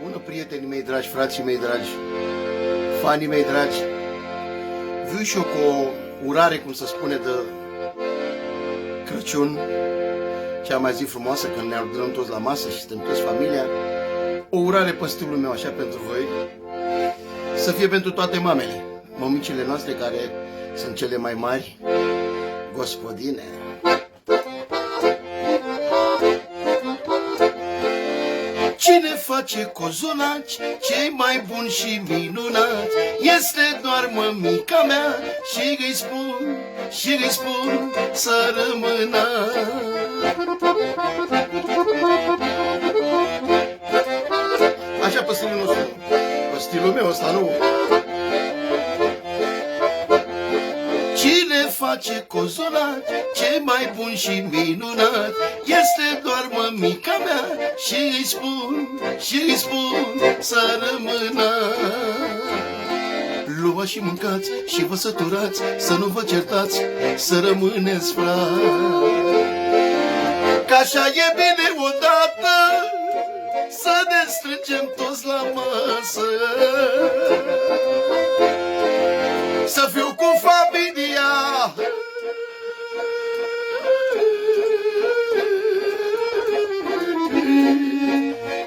Bună, prietenii mei dragi, frații mei dragi, fanii mei dragi. Viu și eu cu o urare, cum se spune, de Crăciun, cea mai zi frumoasă, când ne adunăm toți la masă și suntem toți familia. O urare pe stilul meu, așa, pentru voi, să fie pentru toate mamele, mămicile noastre care sunt cele mai mari gospodine. Cine face cozonaci, cei mai buni și minunați, este doar mămica mea și îi spun să rămână. Așa pe stilul nostru, pe stilul meu ăsta, nu? Cine face cozonaci, cei mai buni și minunați, este doar mămica mea și îi spun să rămână. Luați și mâncați și vă săturați, să nu vă certați, să rămâneți frați. Că așa e bine odată, să ne strângem toți la masă, să fiu cu familia,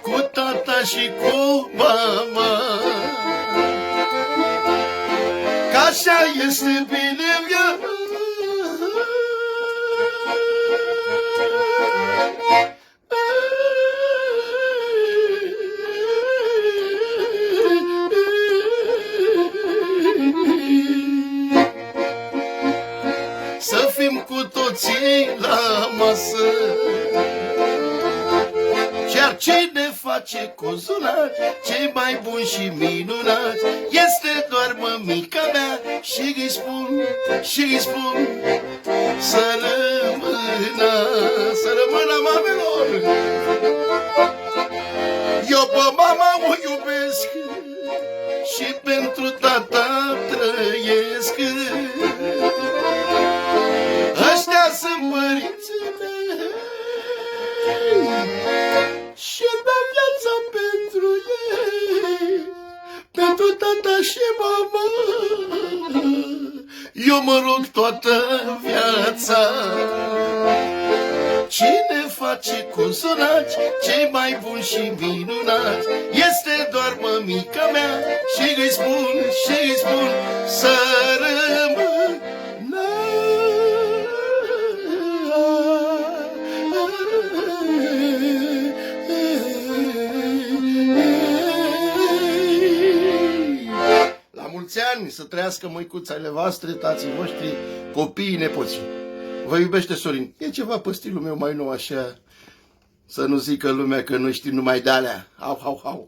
cu tata și cu mama. Că așa este bine în viață. Să fim cu toții la masă. Iar cine face cozonaci, cei mai buni și minunați, este doar mămica mea și îi spun să rămână mamelor. Eu pe mama o iubesc și pentru tata trăiesc. Ăștia sunt părinții mei și dau viața pentru ei, pentru tata și mama. Eu mă rog toată viața. Cine face cozonaci, cei mai buni și minunați, este doar mămica mea și îi spun să rămână. La mulți ani, să trăiască măicuțele voastre, tații voștri, copiii, nepoții. Vă iubește Sorin. E ceva pe stilul meu mai nou așa, să nu zică lumea că nu știu numai de alea. Au.